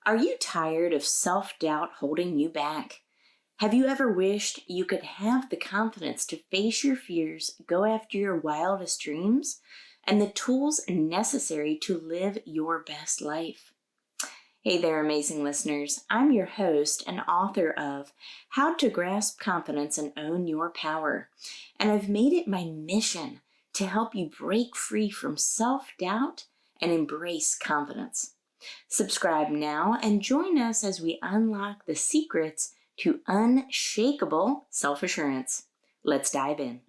Are you tired of self-doubt holding you back? Have you ever wished you could have the confidence to face your fears, go after your wildest dreams, and the tools necessary to live your best life? Hey there, amazing listeners. I'm your host and author of How to Grasp Confidence and Own Your Power. And I've made it my mission to help you break free from self-doubt and embrace confidence. Subscribe now and join us as we unlock the secrets to unshakable self-assurance. Let's dive in.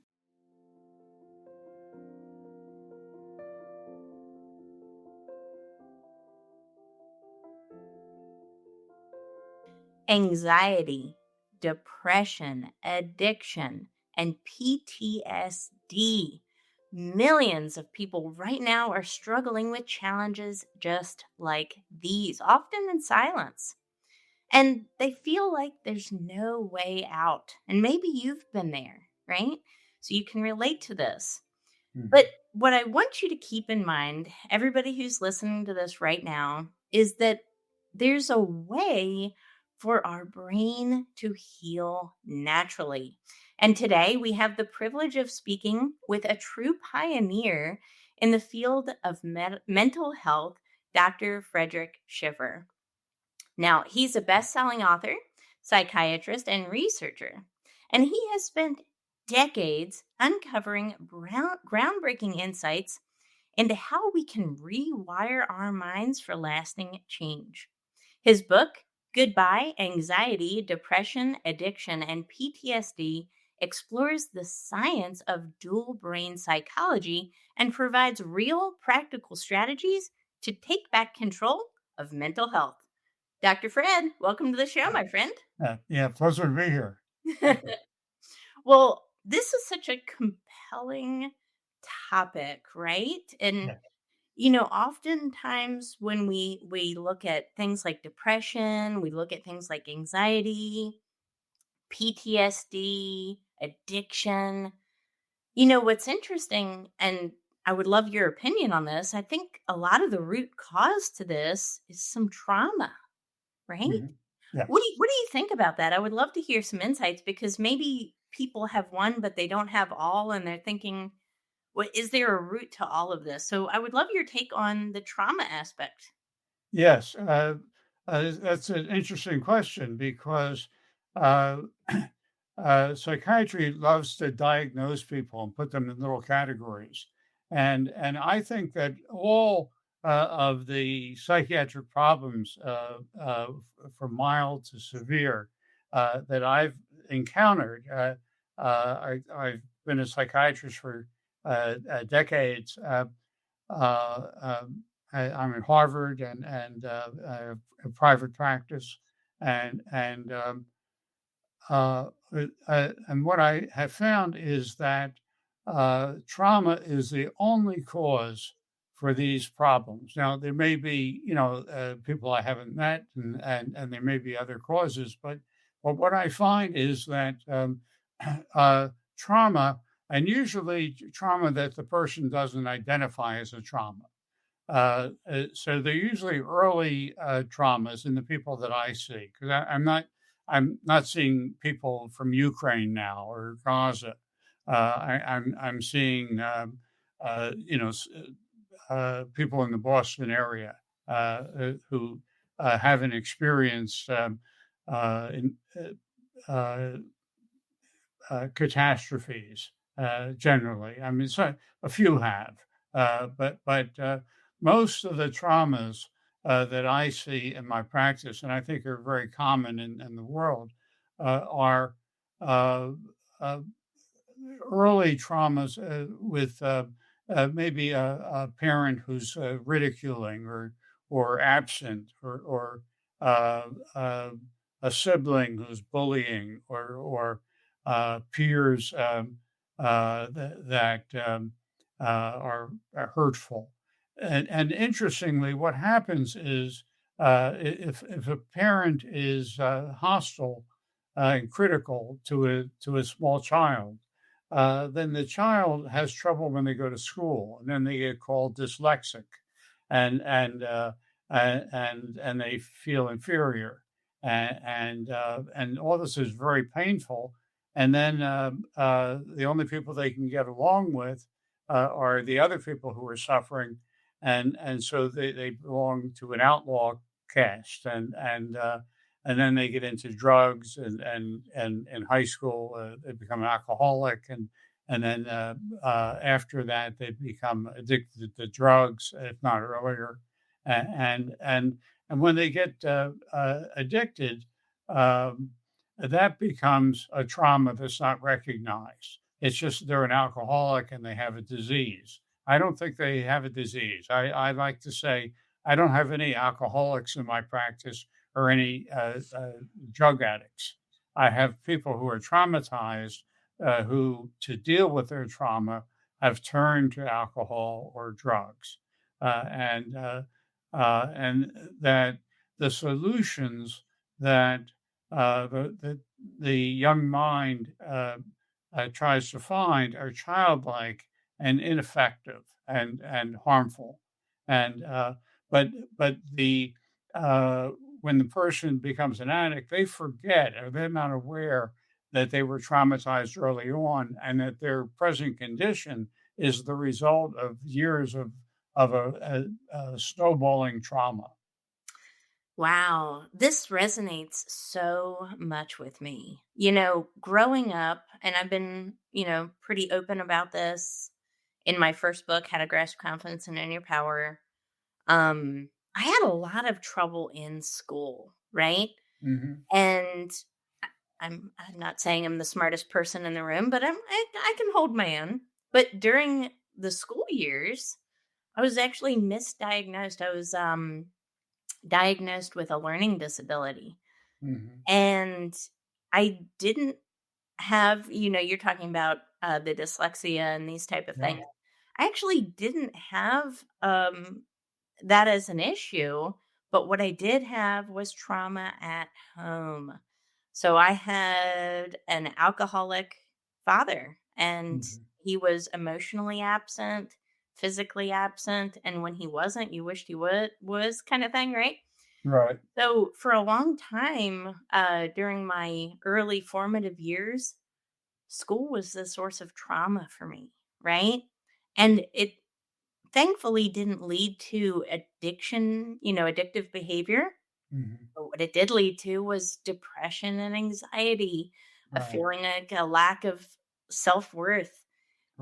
Anxiety, depression, addiction, and PTSD. Millions of people right now are struggling with challenges just like these, often in silence. And they feel like there's no way out. And maybe you've been there, right? So you can relate to this. But what I want you to keep in mind, everybody who's listening to this right now, is that there's a way for our brain to heal naturally. And today we have the privilege of speaking with a true pioneer in the field of mental health, Dr. Fredric Schiffer. Now, he's a best-selling author, psychiatrist, and researcher, and he has spent decades uncovering groundbreaking insights into how we can rewire our minds for lasting change. His book, Goodbye, Anxiety, Depression, Addiction, and PTSD, explores the science of dual brain psychology and provides real practical strategies to take back control of mental health. Dr. Fred, welcome to the show, my friend. Pleasure to be here. Well, this is such a compelling topic, right? And oftentimes when we look at things like depression, we look at things like anxiety, PTSD, addiction. What's interesting, and I would love your opinion on this, I think a lot of the root cause to this is some trauma, right? Mhm. Yeah. What do you think about that? I would love to hear some insights because maybe people have one, but they don't have all, and they're thinking, "What is there a root to all of this?" So I would love your take on the trauma aspect. Yes. That's an interesting question because uh, psychiatry loves to diagnose people and put them in little categories, and I think that all of the psychiatric problems, from mild to severe, that I've encountered, I've been a psychiatrist for decades. I'm at Harvard and I have a private practice, and and um, and what I have found is that trauma is the only cause for these problems. Now, there may be, people I haven't met, and there may be other causes, but what I find is that trauma, and usually trauma that the person doesn't identify as a trauma. So they're usually early traumas in the people that I see, because I'm not seeing people from Ukraine now or Gaza. I'm seeing people in the Boston area who haven't experienced in, uh, catastrophes generally. I mean, so a few have, but most of the traumas that I see in my practice, and I think are very common in the world, are uh, uh, early traumas with maybe a parent who's ridiculing or absent, or uh, uh, a sibling who's bullying, or peers are hurtful. And interestingly, what happens is if a parent is hostile and critical to a small child, then the child has trouble when they go to school, and then they get called dyslexic, and and they feel inferior, and all this is very painful. And then the only people they can get along with are the other people who are suffering, and so they belong to an outlaw caste, and then they get into drugs, and in high school they become an alcoholic, and then after that they become addicted to drugs, if not earlier, and and when they get addicted, um, that becomes a trauma that's not recognized. It's just they're an alcoholic and they have a disease. I don't think they have a disease. I like to say I don't have any alcoholics in my practice or any drug addicts. I have people who are traumatized who, to deal with their trauma, have turned to alcohol or drugs. And that the solutions that the young mind tries to find are childlike and ineffective and harmful. And but the when the person becomes an addict, they forget or they're not aware that they were traumatized early on, and that their present condition is the result of years of a snowballing trauma. Wow, this resonates so much with me. Growing up, and I've been, pretty open about this in my first book, How to Grasp Confidence and Own Your Power. I had a lot of trouble in school, right? Hmm. And I'm not saying I'm the smartest person in the room, but I can hold my own. But during the school years, I was actually misdiagnosed. I was diagnosed with a learning disability. Hmm. And I didn't have, you're talking about the dyslexia and these type of Yeah. things. I actually didn't have that as an issue, but what I did have was trauma at home. So I had an alcoholic father, and Hmm. he was emotionally absent, physically absent, and when he wasn't, you wished he would was kind of thing, right? Right. So for a long time, during my early formative years, school was the source of trauma for me, right? And it thankfully didn't lead to addiction, addictive behavior. Hmm. But what it did lead to was depression and anxiety, a Right. feeling like a lack of self worth.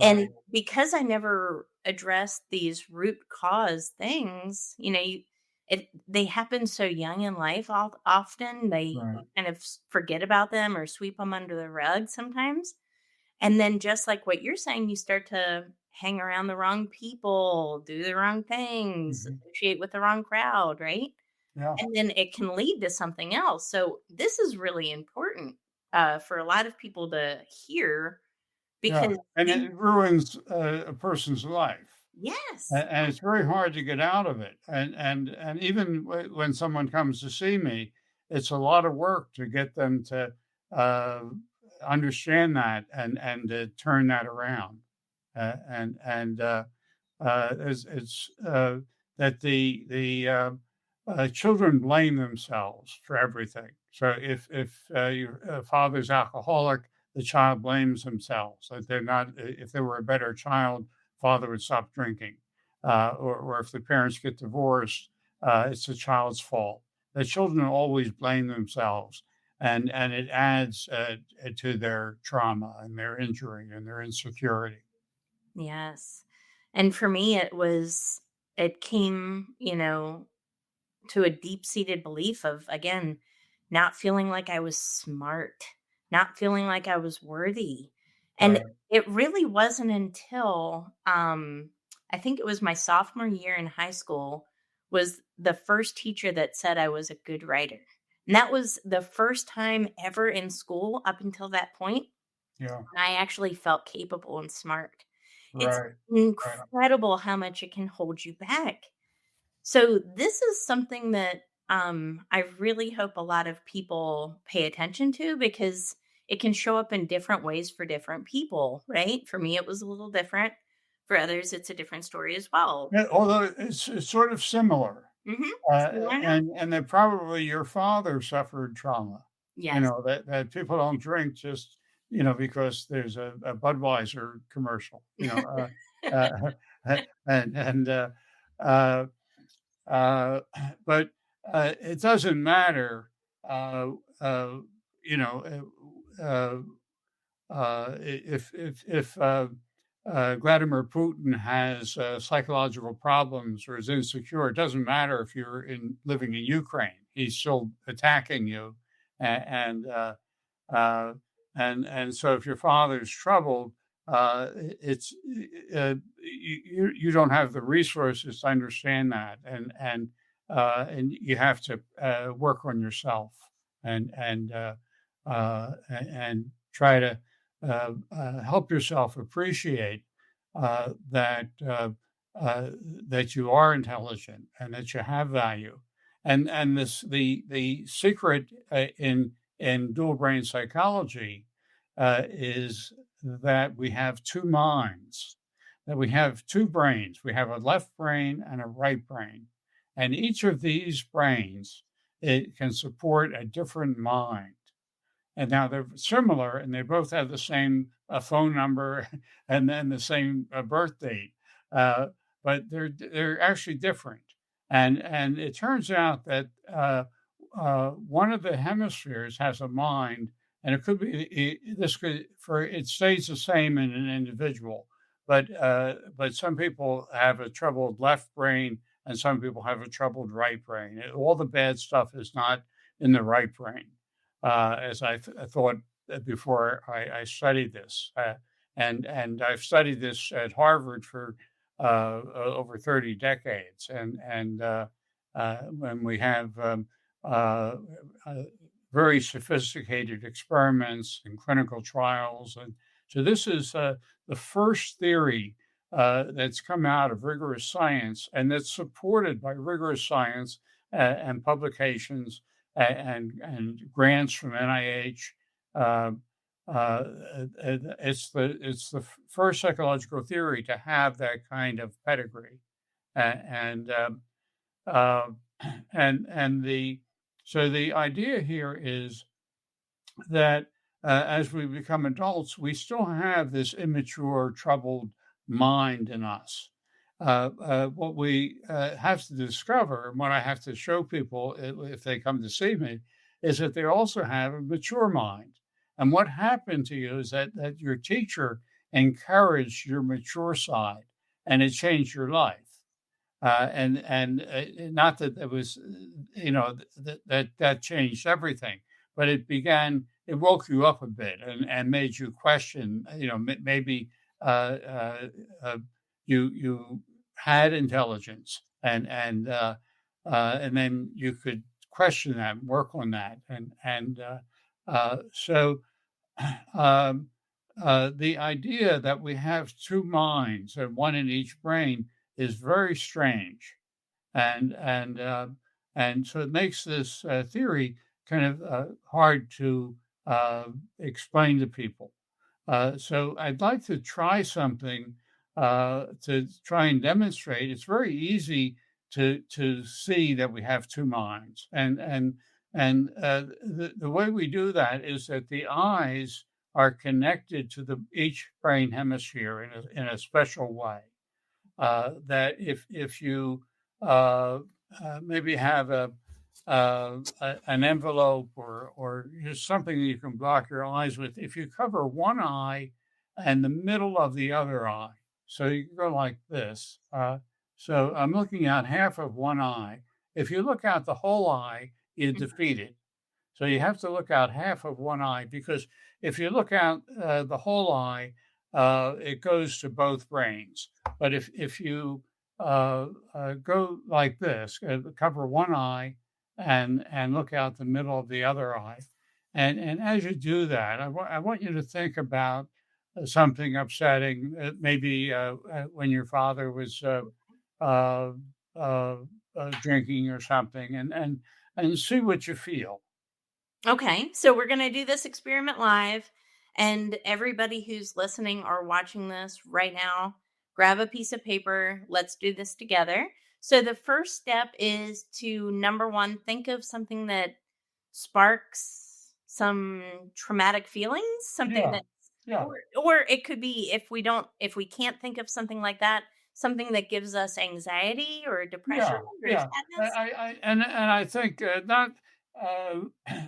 And Right. because I never addressed these root cause things, they happen so young in life. Often they Right. kind of forget about them or sweep them under the rug sometimes. And then, just like what you're saying, you start to hang around the wrong people, do the wrong things, Hmm. associate with the wrong crowd, right? Yeah. And then it can lead to something else. So this is really important for a lot of people to hear Yeah. because And these, it ruins a person's life. yes, And it's very hard to get out of it. And even when someone comes to see me, it's a lot of work to get them to uh, understand that and to turn that around. It's that the children blame themselves for everything. So if your father's alcoholic, the child blames themselves that they're not. If they were a better child, father would stop drinking, or if the parents get divorced, it's the child's fault. The children always blame themselves, and it adds to their trauma and their injury and their insecurity. yes. And for me, it came, to a deep seated belief of, again, not feeling like I was smart, not feeling like I was worthy. And Right. it really wasn't until I think it was my sophomore year in high school was the first teacher that said I was a good writer. And that was the first time ever in school up until that point Yeah. when I actually felt capable and smart. It's Right. Right. incredible how much it can hold you back. So this is something that I really hope a lot of people pay attention to because it can show up in different ways for different people, right? For me, it was a little different. For others, it's a different story as well. Yeah, although it's sort of similar. Why not? And that probably your father suffered trauma. You Yes. know, that people don't drink just, because there's a Budweiser commercial, and uh, uh, but it doesn't matter, uh, uh, you know, if Vladimir Putin has psychological problems or is insecure, it doesn't matter if you're living in Ukraine. He's still attacking you, and uh, and so if your father's troubled, it's you don't have the resources to understand that, and you have to work on yourself and try to help yourself appreciate that that you are intelligent and that you have value, and the secret in dual brain psychology is that we have two minds, that we have two brains. We have a left brain and a right brain, and each of these brains it can support a different mind. And now they're similar, and they both have the same phone number and then the same birth date, uh, but they're actually different. And it turns out that one of the hemispheres has a mind, and it could be this could for it stays the same in an individual, but some people have a troubled left brain, and some people have a troubled right brain. All the bad stuff is not in the right brain, as I thought before I studied this, and I've studied this at Harvard for over 30 decades, and when we have uh, uh, very sophisticated experiments and clinical trials, and so this is the first theory that's come out of rigorous science, and that's supported by rigorous science and publications and grants from NIH. Uh, uh, it's the first psychological theory to have that kind of pedigree, and uh, and the so the idea here is that as we become adults, we still have this immature, troubled mind in us. What we have to discover, and what I have to show people if they come to see me, is that they also have a mature mind. And what happened to you is that your teacher encouraged your mature side, and it changed your life. And not that it was, that changed everything, but it woke you up a bit and made you question, maybe uh, uh, uh, you had intelligence and then you could question that, and work on that, so um, the idea that we have two minds and one in each brain is very strange, and and uh, and so it makes this theory kind of hard to uh, explain to people. So I'd like to try something to try and demonstrate. It's very easy to see that we have two minds, and the way we do that is that the eyes are connected to each brain hemisphere in a special way. That if you maybe have an envelope or just something that you can block your eyes with, if you cover one eye and the middle of the other eye, so you can go like this. So I'm looking out half of one eye. If you look out the whole eye, you defeat it. So you have to look out half of one eye, because if you look out the whole eye, it goes to both brains. But if you go like this, cover one eye and look out the middle of the other eye, and as you do that, I want you to think about something upsetting, maybe when your father was uh, uh, drinking or something, and see what you feel. Okay, so we're going to do this experiment live. And everybody who's listening or watching this right now, grab a piece of paper. Let's do this together. So the first step is to, number one, think of something that sparks some traumatic feelings, something Yeah, that's, yeah, or it could be, if we can't think of something like that, something that gives us anxiety or depression yeah, or yeah. sadness. And I think not.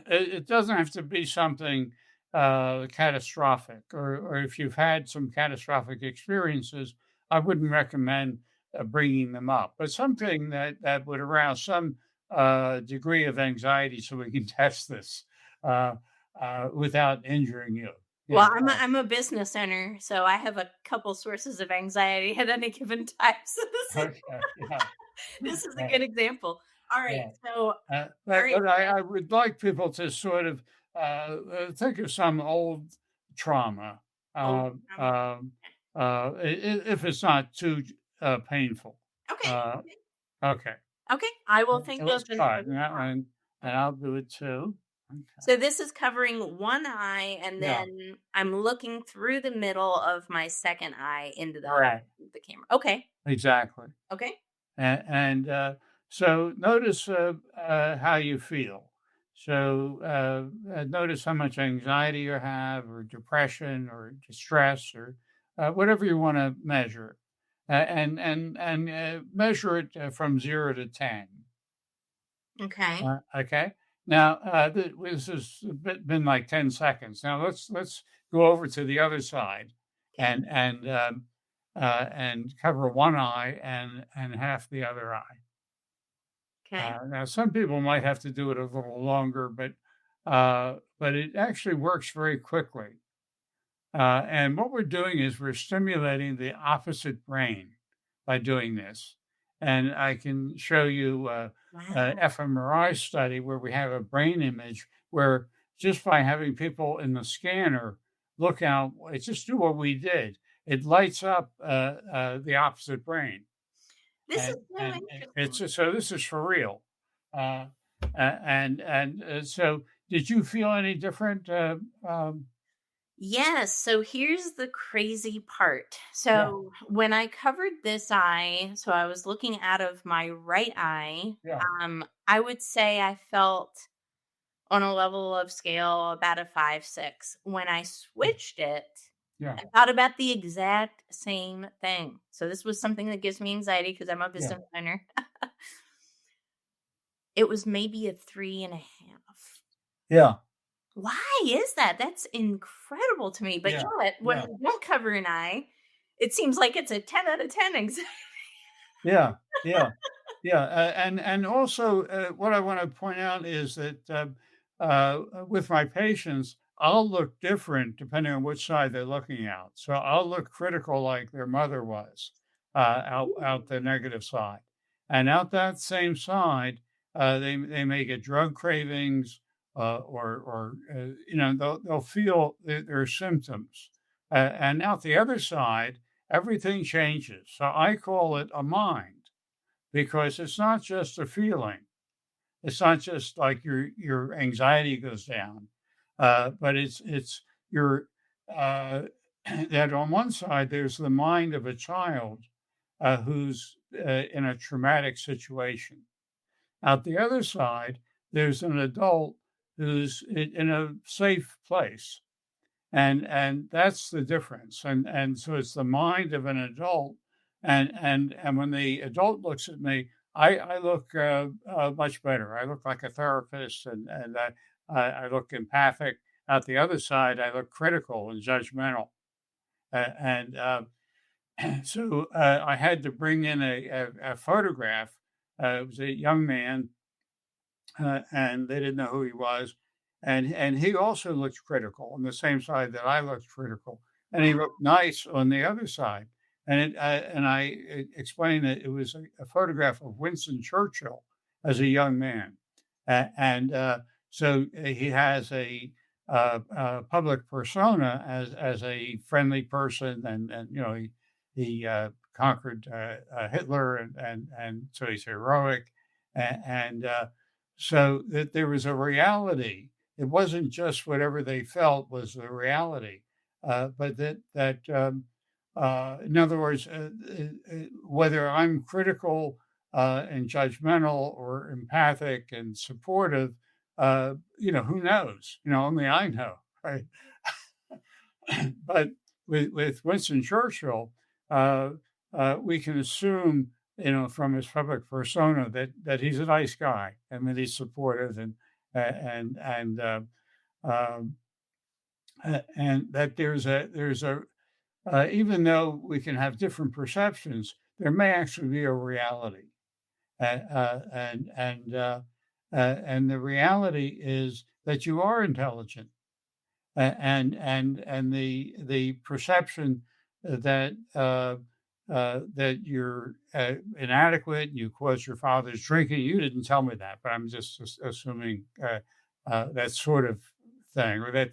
It doesn't have to be something catastrophic, or if you've had some catastrophic experiences, I wouldn't recommend bringing them up. But something that would arouse some degree of anxiety, so we can test this uh, without injuring you. Well, Yeah. I'm a business owner, so I have a couple sources of anxiety at any given time. So Okay. Yeah. this is a Yeah. good example. All right. Yeah. So, all But right. I would like people to sort of think of some old trauma, Oh, if it's not too painful. okay. Uh, okay, Okay. I will think let's of try it. another trauma. And I'll do it too. Okay. So this is covering one eye, and Yeah, then I'm looking through the middle of my second eye into right. the camera. Okay. Exactly. Okay. And so notice how you feel. So notice how much anxiety you have, or depression, or distress, or whatever you want to measure, and measure it from 0 to 10. Okay. Okay. Now this has been like 10 seconds. Now let's go over to the other side, Okay. and cover one eye and half the other eye. Okay. Now, some people might have to do it a little longer, but it actually works very quickly. And what we're doing is we're stimulating the opposite brain by doing this. And I can show you an Wow. fMRI study where we have a brain image where, just by having people in the scanner look out, just do what we did. It lights up the opposite brain, This is so and interesting. it's so this is for real. Uh, so, did you feel any different? Yes. So here's the crazy part. Yeah, So when I covered this eye, so I was looking out of my right eye, yeah, I would say I felt on a level of scale about a 5, 6. When I switched it, yeah, I thought about the exact same thing. So this was something that gives me anxiety because I'm a yeah, business owner. It was maybe a 3.5. yeah, Why is that? That's incredible to me. But yeah, yet, when yeah, we don't cover an eye, it seems like it's a 10 out of 10 anxiety. yeah, yeah, yeah. And also, what I want to point out is that with my patients, I'll look different depending on which side they're looking out. So I'll look critical, like their mother was, out the negative side, and out that same side, they may get drug cravings, or they'll feel their symptoms, and out the other side, everything changes. So I call it a mind, because it's not just a feeling. It's not just like your anxiety goes down, but it's your that on one side there's the mind of a child who's in a traumatic situation. Out the other side, there's an adult who's in a safe place, and that's the difference. And so it's the mind of an adult, and when the adult looks at me, I look much better. I look like a therapist, and I look empathic. Out the other side, I look critical and judgmental. And So I had to bring in a photograph. It was a young man, and they didn't know who he was, and he also looked critical on the same side that I looked critical, and he Wow. looked nice on the other side. And I explained that it was a photograph of Winston Churchill as a young man, and so he has a public persona as a friendly person, and he conquered Hitler, and so he's heroic, and so that there was a reality. It wasn't just whatever they felt was the reality, but in other words, whether I'm critical and judgmental or empathic and supportive, who knows? Only I know, right? But with Winston Churchill, uh, we can assume, from his public persona that he's a nice guy and that he's supportive and um, and that there's a even though we can have different perceptions, there may actually be a reality, and the reality is that you are intelligent, and the perception that that you're inadequate, you caused your father's drinking. You didn't tell me that, but I'm just assuming that sort of thing, or that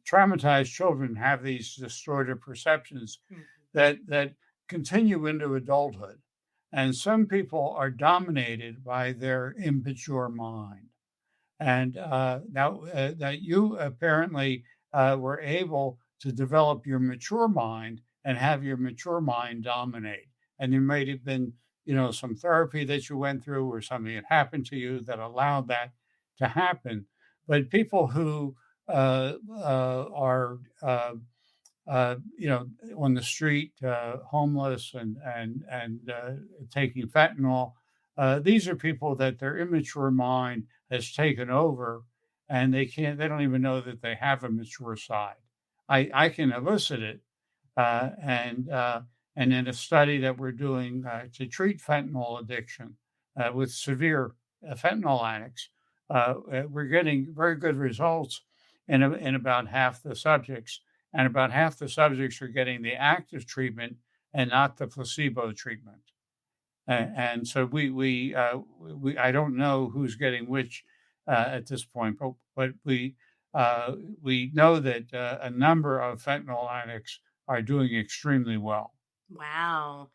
traumatized children have these distorted perceptions Mhm. that continue into adulthood, and some people are dominated by their immature mind. And now that you apparently were able to develop your mature mind and have your mature mind dominate. And there might have been, some therapy that you went through or something that happened to you that allowed that to happen. But people who are on the street, homeless and taking fentanyl. These are people that their immature mind has taken over, and they don't even know that they have a mature side. I can elicit it, and in a study that we're doing to treat fentanyl addiction with severe fentanyl addicts, we're getting very good results in about half the subjects, and about half the subjects are getting the active treatment and not the placebo treatment. And so we I don't know who's getting which at this point, but we know that a number of fentanyl addicts are doing extremely well. Wow.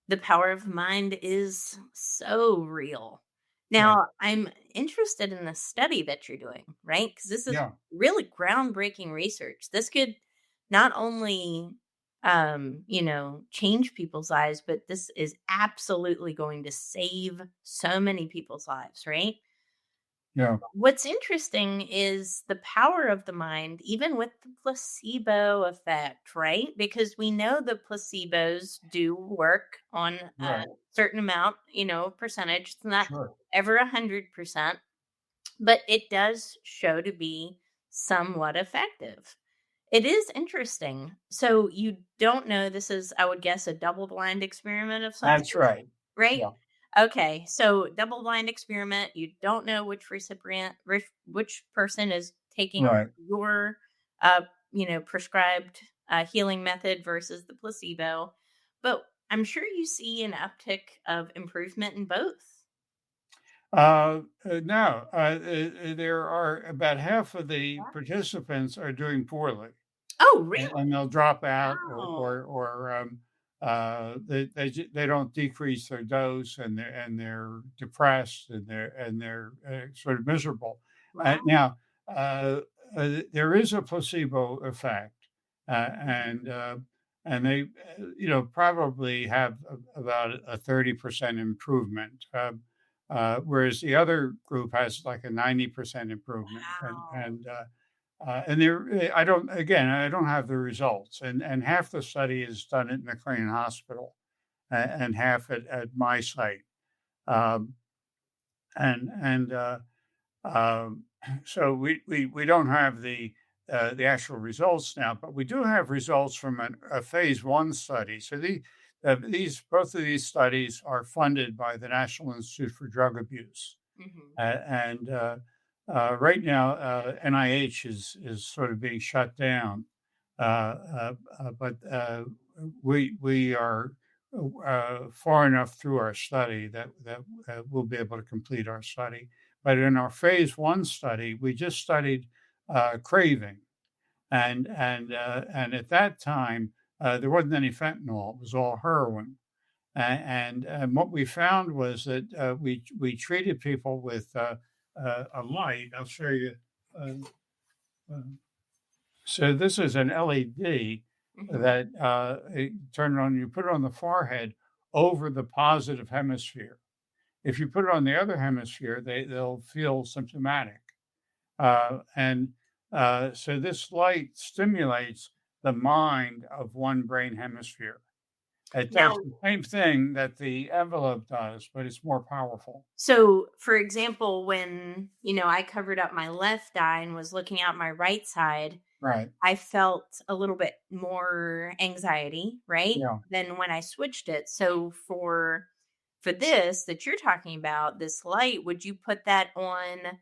The power of mind is so real. Yeah, Now, I'm interested in the study that you're doing, right? Because this is yeah, really groundbreaking research. This could not only, change people's lives, but this is absolutely going to save so many people's lives, right? yeah, What's interesting is the power of the mind, even with the placebo effect, right? Because we know the placebos do work on a right, certain amount, percentage. It's not sure. ever 100%, but it does show to be somewhat effective. It is interesting. So you don't know this is, I would guess, a double blind experiment of some That's sort, right. right? Yeah, Okay, so double blind experiment. You don't know which recipient, which person is taking right. your, prescribed healing method versus the placebo. But I'm sure you see an uptick of improvement in both. No, there are about half of the Yeah. participants are doing poorly. Oh, really? And they'll drop out, Wow. they don't decrease their dose, and they're depressed, and they're sort of miserable. Wow. Now, there is a placebo effect, Mhm. and they probably have about a 30% improvement. Whereas the other group has like a 90% improvement, Wow. and there, I don't have the results, and half the study is done at McLean Hospital, and half at my site, um, and um, so we don't have the actual results now, but we do have results from a phase one study. So these both of these studies are funded by the National Institute for Drug Abuse. Mhm. And right now, NIH is sort of being shut down, but we are far enough through our study that we'll be able to complete our study. But in our phase one study, we just studied craving, and at that time there wasn't any fentanyl; it was all heroin. And what we found was that we treated people with a light. I'll show you. Uh, uh, so this is an LED Mhm. that you turn it on. You put it on the forehead over the positive hemisphere. If you put it on the other hemisphere, they'll feel symptomatic. And so this light stimulates the mind of one brain hemisphere. It does Now, the same thing that the envelope does, but it's more powerful. so for example, when, I covered up my left eye and was looking out my right side, Right. I felt a little bit more anxiety, right? Yeah. Than when I switched it. So for this that you're talking about, this light, would you put that on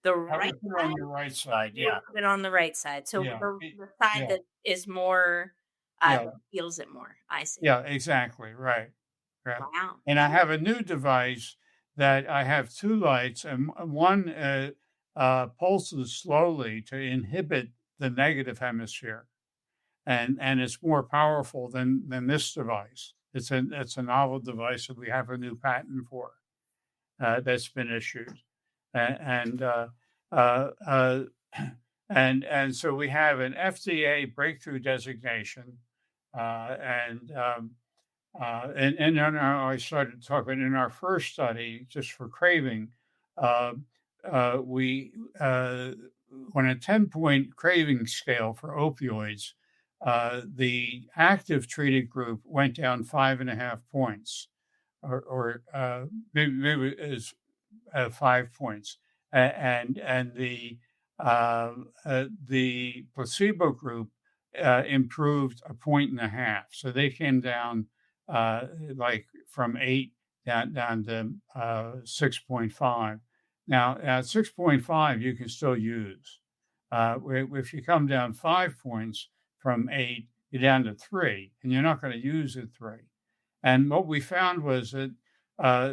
the I right would put it on side? your right side. You would Yeah. put it on the right side. So Yeah. the side Yeah. that is more Yeah. that feels it more. I see. Yeah. Exactly. Right. Right. Wow. And I have a new device that I have two lights, and one pulses slowly to inhibit the negative hemisphere, and it's more powerful than this device. It's a novel device that we have a new patent for that's been issued, and uh, uh, and so we have an FDA breakthrough designation, and then I started talking in our first study just for craving. Uh, we on a 10-point craving scale for opioids, the active treated group went down 5.5 points, or maybe it is 5 points, and the placebo group improved 1.5 points. So they came down like from 8 down to 6.5. Now at 6.5, you can still use. If you come down 5 points from 8, you're down to 3, and you're not going to use at 3. And what we found was that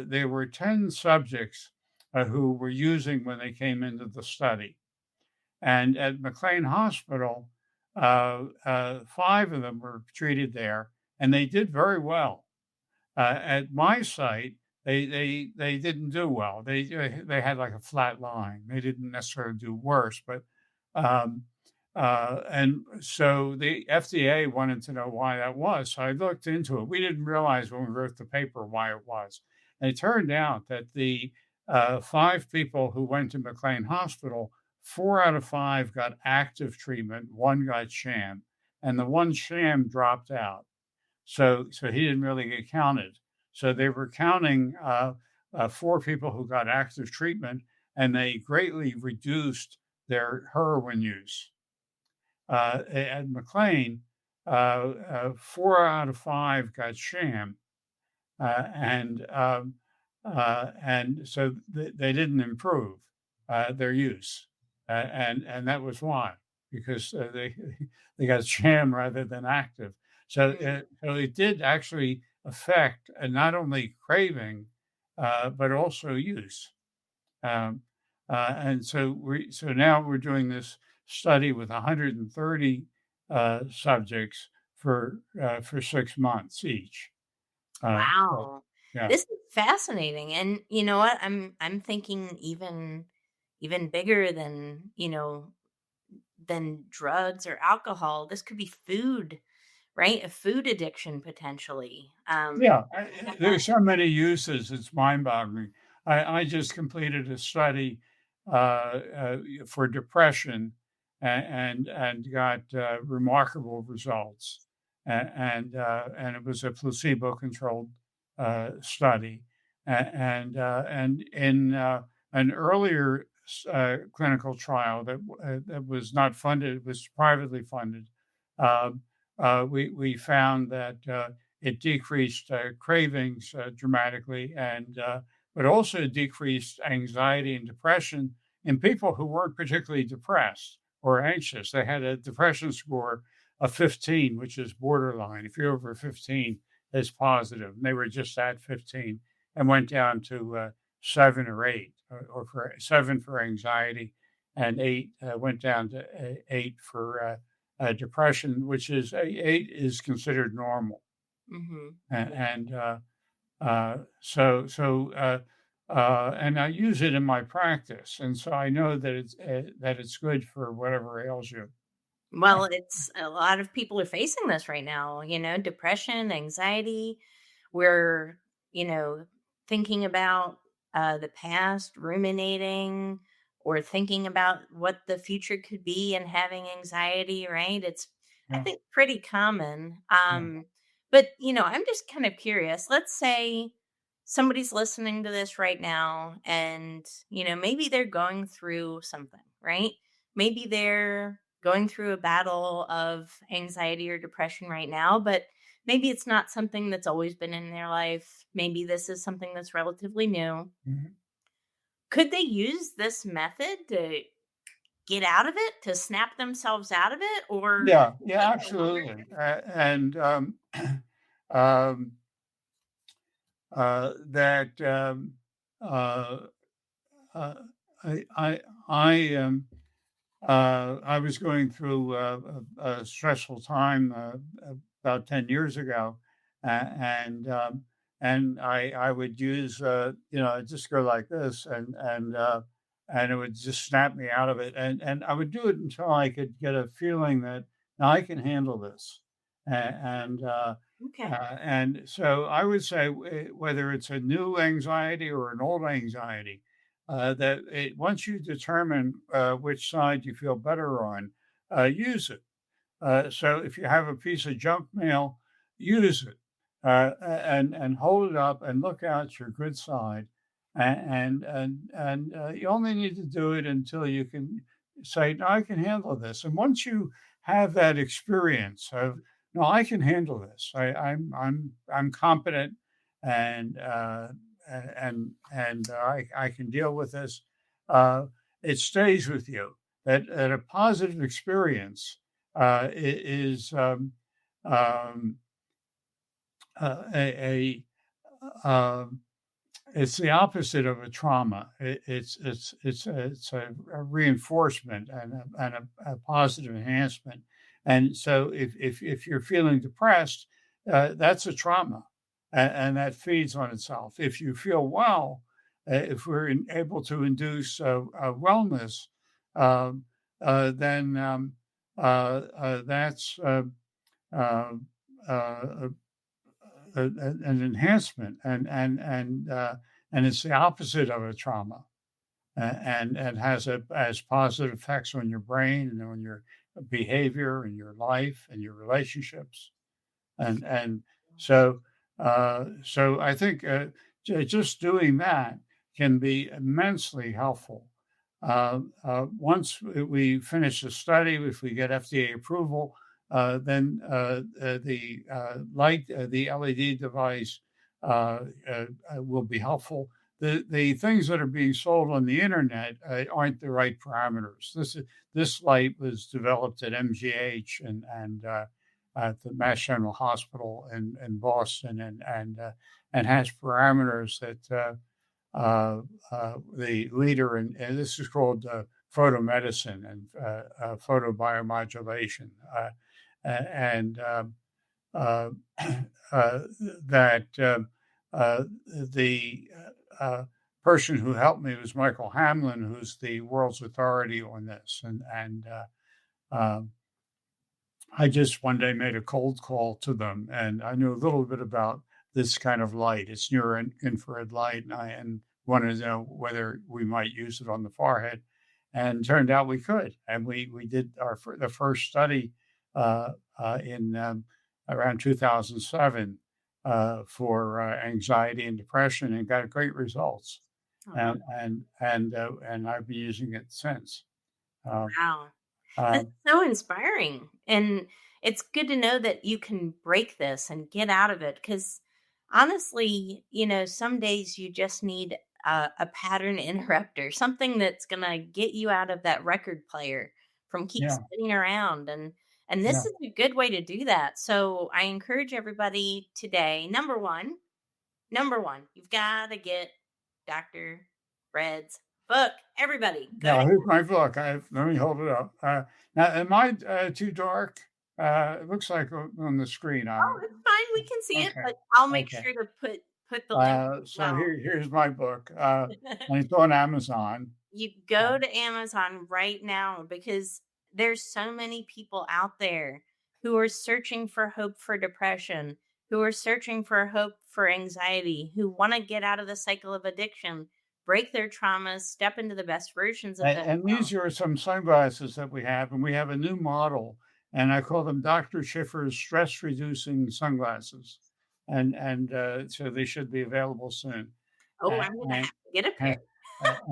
there were 10 subjects who were using when they came into the study. And at McLean Hospital, 5 of them were treated there, and they did very well. At my site, they didn't do well. They had like a flat line. They didn't necessarily do worse, but um, and so the FDA wanted to know why that was. So I looked into it. We didn't realize when we wrote the paper why it was. And it turned out that the 5 people who went to McLean Hospital, 4 out of 5 got active treatment, 1 got sham, and the 1 sham dropped out. So he didn't really get counted. So they were counting 4 people who got active treatment, and they greatly reduced their heroin use. At McLean, 4 out of 5 got sham, and so they didn't improve their use, and that was why, because they got sham rather than active. So it did actually affect not only craving, but also use. Um, and so now we're doing this study with 130 subjects for 6 months each. So, Wow. yeah, This is fascinating. And you know what? I'm thinking even bigger than, than drugs or alcohol. This could be food, right? A food addiction potentially. yeah. There's so many uses; it's mind-boggling. I just completed a study for depression, and got remarkable results, and it was a placebo-controlled study, and in an earlier clinical trial that was not funded, it was privately funded. Uh, we found that it decreased cravings dramatically, and but also decreased anxiety and depression in people who weren't particularly depressed or anxious. They had a depression score of 15, which is borderline. If you're over 15, it's positive. And they were just at 15, and went down to 7 or 8, or for 7 for anxiety, and 8 went down to 8 for depression, which is 8 is considered normal. Hmm. And and I use it in my practice, and so I know that it's good for whatever ails you. Well, it's a lot of people are facing this right now, depression, anxiety. We're, you know, thinking about the past, ruminating, or thinking about what the future could be and having anxiety, right? It's, I Yeah. think, pretty common. Yeah. But, I'm just kind of curious. Let's say somebody's listening to this right now and, maybe they're going through something, right? Maybe they're going through a battle of anxiety or depression right now, but maybe it's not something that's always been in their life. Maybe this is something that's relatively new. Mhm. Could they use this method to get out of it, to snap themselves out of it, or Yeah, yeah, take a longer absolutely. And um, that uh, uh, I I was going through a stressful time about 10 years ago, and I would use I'd just go like this, and it would just snap me out of it, and I would do it until I could get a feeling that now I can handle this, and Okay. and so I would say whether it's a new anxiety or an old anxiety, once you determine which side you feel better on, use it. So if you have a piece of junk mail, use it and hold it up and look out your good side, and you only need to do it until you can say, "No, I can handle this." And once you have that experience of, "No, I can handle this. I'm competent, and I can deal with this," uh, it stays with you. That a positive experience is um, a um, it's the opposite of a trauma. It's a reinforcement and a positive enhancement. And so if you're feeling depressed, that's a trauma, and that feeds on itself. If you feel well, if able to induce wellness, um, then that's uh, uh, an enhancement, and it's the opposite of a trauma, and has positive effects on your brain and on your behavior and your life and your relationships, and so so I think just doing that can be immensely helpful. Once we finish the study, if we get FDA approval, then the LED device will be helpful. The things that are being sold on the internet aren't the right parameters. This light was developed at MGH and at the Mass General Hospital in Boston, and has parameters that the leader and this is called photomedicine and photobiomodulation, and uh, uh, that the person who helped me was Michael Hamlin, who's the world's authority on this, um, I just one day made a cold call to them, and I knew a little bit about this kind of light. It's near infrared light, and wanted to know whether we might use it on the forehead. And turned out we could, and we did the first study in around 2007 for anxiety and depression, and got great results. Oh, And I've been using it since. Um, wow. uh, That's so inspiring. And it's good to know that you can break this and get out of it. Because honestly, some days you just need a pattern interrupter, something that's going to get you out of that record player from keep yeah, spinning around. And this yeah, is a good way to do that. So I encourage everybody today, number one, you've got to get Dr. Fred's book. Everybody, go to. yeah. Here's my book. Let me hold it up. Now, am I too dark? It looks like on the screen. Oh, it's fine, we can see it, Okay. but I'll make Okay. sure to put the link as So well. here's my book, and it's on Amazon. You Uh, go to Amazon right now because there's so many people out there who are searching for hope for depression, who are searching for hope for anxiety, who want to get out of the cycle of addiction, break their traumas, step into the best versions of And themselves. these are some sunglasses that we have, and we have a new model, and I call them Dr. Schiffer's stress reducing sunglasses. And so they should be available soon. Oh, And, I'm going to have and, to get a pair.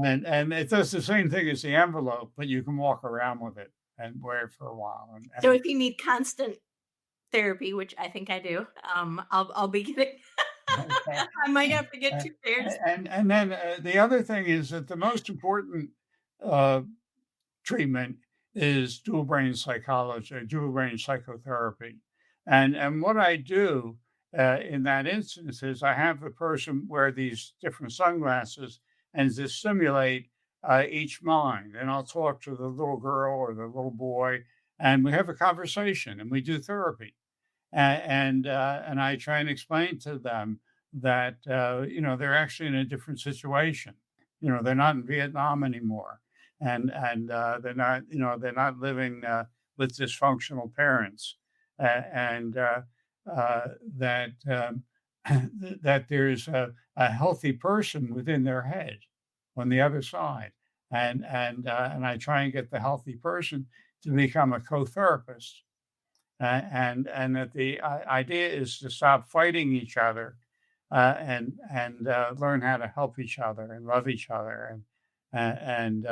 and it does the same thing as the envelope, but you can walk around with it and wear it for a while. So if you need constant therapy, which I think I do, I'll be getting. Okay. I might have to get Uh, 2 pairs. and then the other thing is that the most important uh, treatment is dual brain psychology, dual brain psychotherapy. And what I do in that instance is I have the person wear these different sunglasses and to stimulate each mind. And I'll talk to the little girl or the little boy, and we have a conversation and we do therapy. And I try and explain to them that they're actually in a different situation. They're not in Vietnam anymore, and they're not living with dysfunctional parents, and that that there's a healthy person within their head on the other side, and I try and get the healthy person to become a co-therapist and that the idea is to stop fighting each other and learn how to help each other and love each other and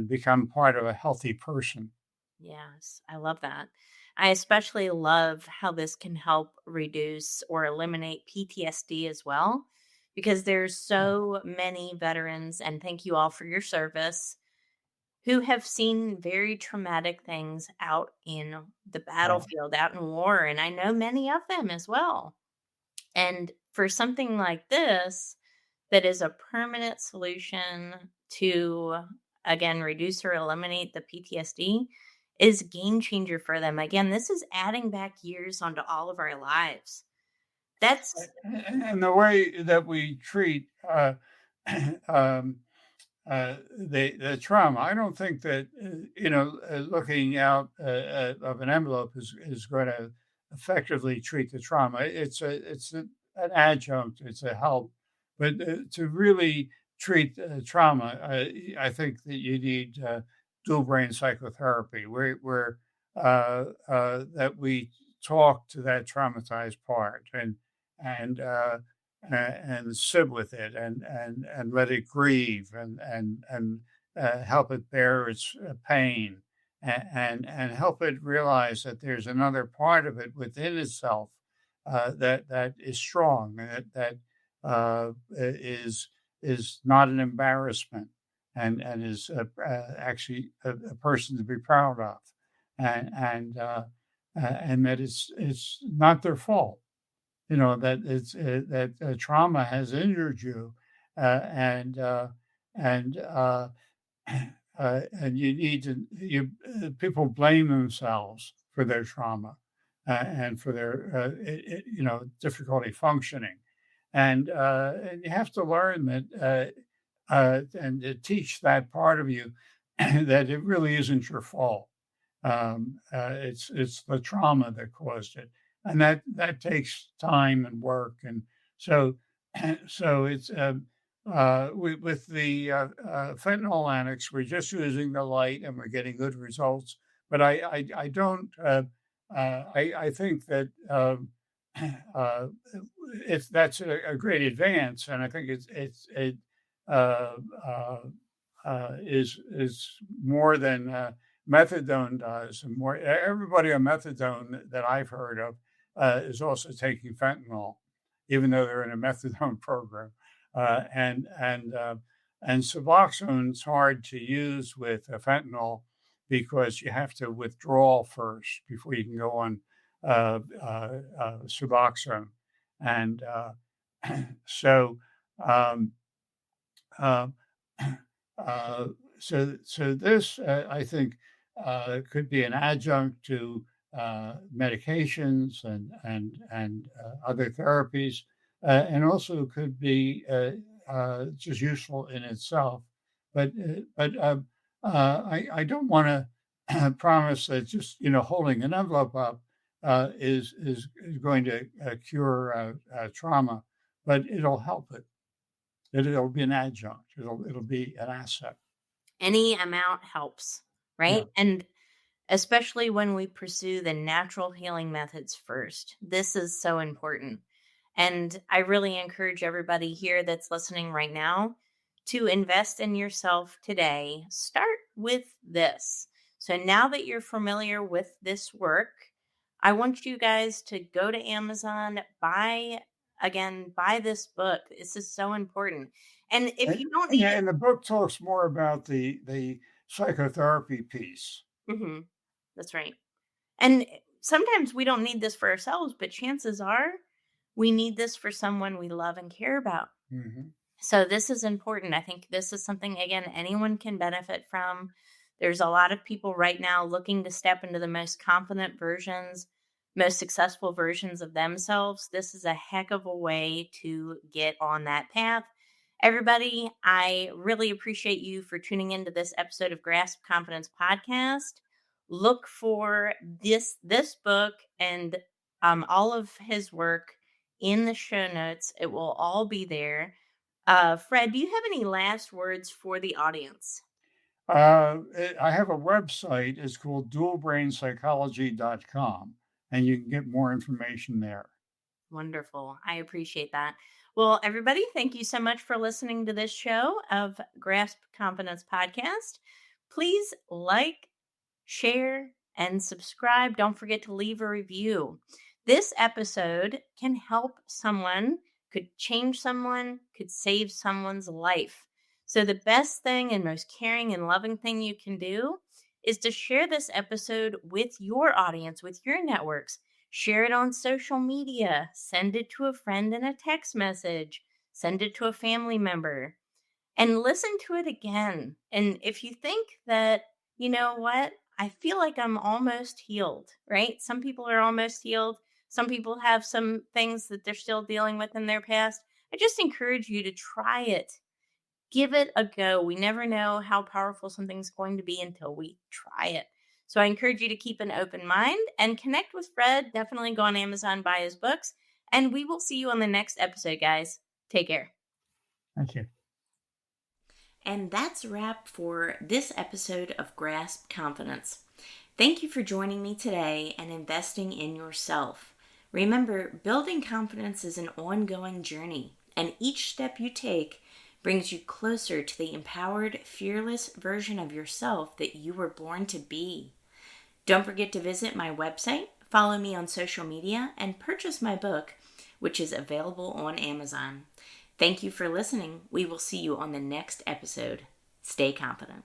become part of a healthy person. Yes, I love that. I especially love how this can help reduce or eliminate PTSD as well, because there's so many veterans, and thank you all for your service, who have seen very traumatic things out in the Right. battlefield, out in war. And I know many of them as well. And for something like this, that is a permanent solution to, again, reduce or eliminate the PTSD, is a game changer for them. Again, this is adding back years onto all of our lives. That's And the way that we treat um, the trauma. I don't think that looking out of an envelope is going to effectively treat the trauma. An adjunct. It's a help, but to really treat trauma, I think that you need dual brain psychotherapy, where that we talk to that traumatized part and and sit with it and let it grieve and help it bear its pain and help it realize that there's another part of it within itself that is strong is not an embarrassment and is actually a person to be proud of and that it's not their fault, that it's that trauma has injured you, and and and you need to you people blame themselves for their trauma and for their difficulty functioning, and you have to learn that and to teach that part of you that it really isn't your fault. It's the trauma that caused it, and that takes time and work, and so so it's with the fentanyl annex, we're just using the light and we're getting good results. But I don't. I think that uh, it's that's a great advance, and I think it uh, uh, is more than methadone does, and more. Everybody on methadone that I've heard of is also taking fentanyl, even though they're in a methadone program. And Suboxone's hard to use with fentanyl because you have to withdraw first before you can go on Suboxone, and so um, uh, uh, so this I think could be an adjunct to medications and other therapies, and also could be just useful in itself. But I don't want to promise that just holding an envelope up is going to cure trauma, but it'll help it. It'll be an adjunct. It'll be an asset. Any amount helps, right? Yeah. And especially when we pursue the natural healing methods first. This is so important. And I really encourage everybody here that's listening right now to invest in yourself today. Start with this. So now that you're familiar with this work, I want you guys to go to Amazon, buy this book. This is so important. And if you don't need Yeah, it, and the book talks more about the psychotherapy piece. mhm, that's right. And sometimes we don't need this for ourselves, but chances are we need this for someone we love and care about. Hmm. So this is important. I think this is something, again, anyone can benefit from. There's a lot of people right now looking to step into the most confident versions, most successful versions of themselves. This is a heck of a way to get on that path. Everybody, I really appreciate you for tuning into this episode of Grasp Confidence Podcast. Look for this book and all of his work in the show notes. It will all be there. Fred, do you have any last words for the audience? I have a website. It's called dualbrainpsychology.com, and you can get more information there. Wonderful. I appreciate that. Well, everybody, thank you so much for listening to this show of Grasp Confidence Podcast. Please like, share, and subscribe. Don't forget to leave a review. This episode can help someone, could change someone, could save someone's life. So, the best thing and most caring and loving thing you can do is to share this episode with your audience, with your networks. Share it on social media, send it to a friend in a text message, send it to a family member, and listen to it again. And if you think that, you know what, I feel like I'm almost healed, right? Some people are almost healed. Some people have some things that they're still dealing with in their past. I just encourage you to try it. Give it a go. We never know how powerful something's going to be until we try it. So I encourage you to keep an open mind and connect with Fred. Definitely go on Amazon, buy his books, and we will see you on the next episode, guys. Take care. Thank you. And that's a wrap for this episode of Grasp Confidence. Thank you for joining me today and investing in yourself. Remember, building confidence is an ongoing journey, and each step you take brings you closer to the empowered, fearless version of yourself that you were born to be. Don't forget to visit my website, follow me on social media, and purchase my book, which is available on Amazon. Thank you for listening. We will see you on the next episode. Stay confident.